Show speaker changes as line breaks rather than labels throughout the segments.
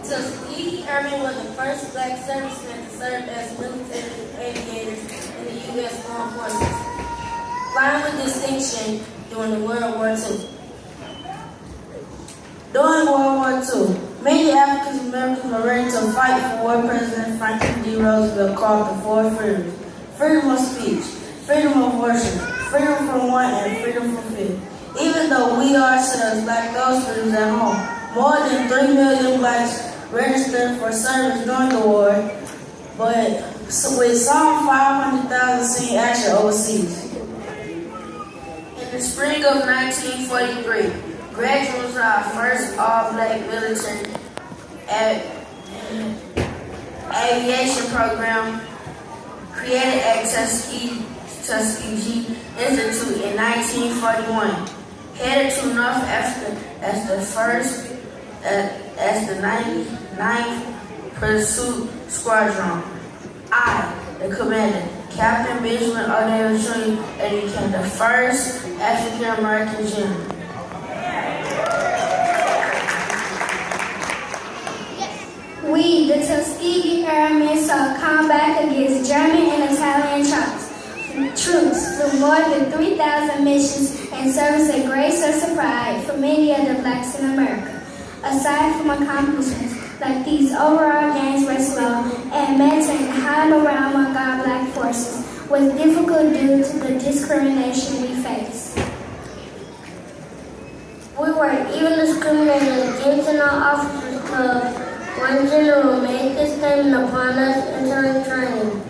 Tuskegee Airmen were the first black servicemen to serve as military aviators in the U.S. Armed Forces, flying with distinction during the World War II. During World War II, many African Americans were ready to fight for what President Franklin D. Roosevelt called the four freedoms: freedom of speech, freedom of worship, freedom from want, and freedom from fear. Even though we ourselves lack those freedoms at home, more than 3 million blacks registered for service during the war, but with some 500,000 seeing action overseas. In the spring of 1943, graduates of our first all-black military aviation program created at Tuskegee Institute in 1941, headed to North Africa as the 99th Pursuit Squadron. I, the commander, Captain Benjamin O'Neill Jr., and became the first African American general.
We, the Tuskegee Airmen, saw combat against German and Italian troops through more than 3,000 missions and served a great source of pride for many of the blacks in America. Aside from accomplishments like these, overall gains were slow and maintaining high morale among our black forces was difficult due to the discrimination we faced.
We were even discriminated against in our officers' club. One general made this statement upon us entering training: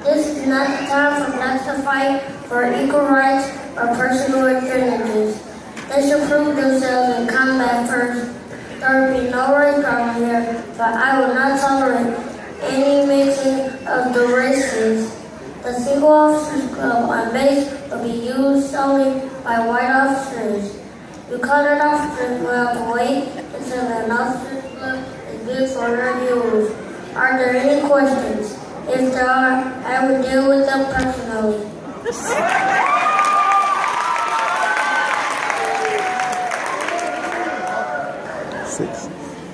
"This is not the time for blacks to fight for equal rights or personal advantages. They should prove themselves in combat first. There will be no race problem here, but I will not tolerate any mention of the races. The single officers club on base will be used solely by white officers. You colored officers will have to wait until an officers club is built for their use. Are there any questions? If there are, I will deal with them personally."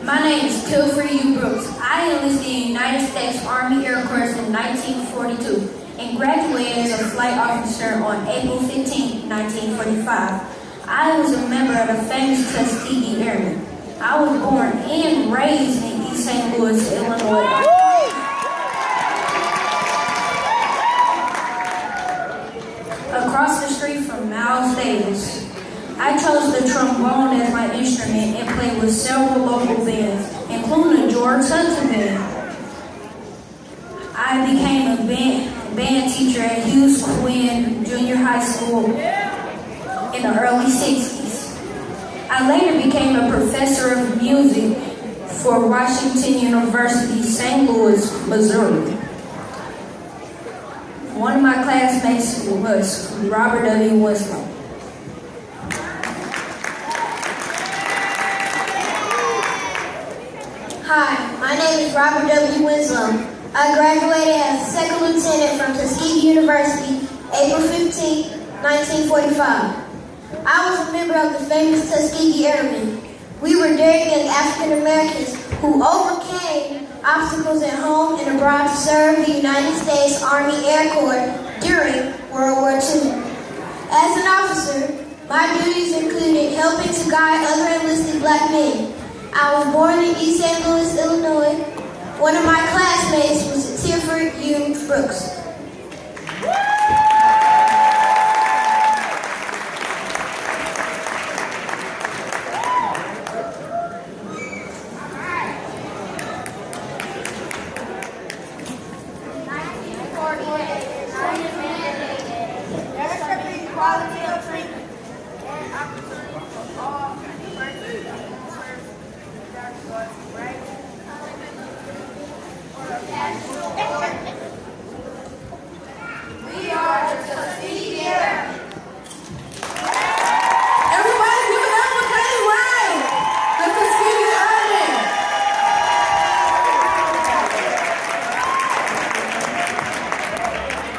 My name is Pilfrey U. Brooks. I enlisted in the United States Army Air Corps in 1942 and graduated as a flight officer on April 15, 1945. I was a member of the famous Tuskegee Airmen. I was born and raised in East St. Louis, Illinois. Across the street from Miles Davis. I chose the trombone as my instrument and played with several local bands, including the George Hudson Band. I became a band teacher at Hughes Quinn Junior High School in the early 60s. I later became a professor of music for Washington University, St. Louis, Missouri. One of my classmates was Robert W. Winslow.
Hi, my name is Robert W. Winslow. I graduated as a second lieutenant from Tuskegee University, April 15, 1945. I was a member of the famous Tuskegee Airmen. We were daring young African Americans who overcame obstacles at home and abroad to serve the United States Army Air Corps during World War II. As an officer, my duties included helping to guide other enlisted black men. I was born in East St. Louis, Illinois. One of my classmates was Terryl and Brooks.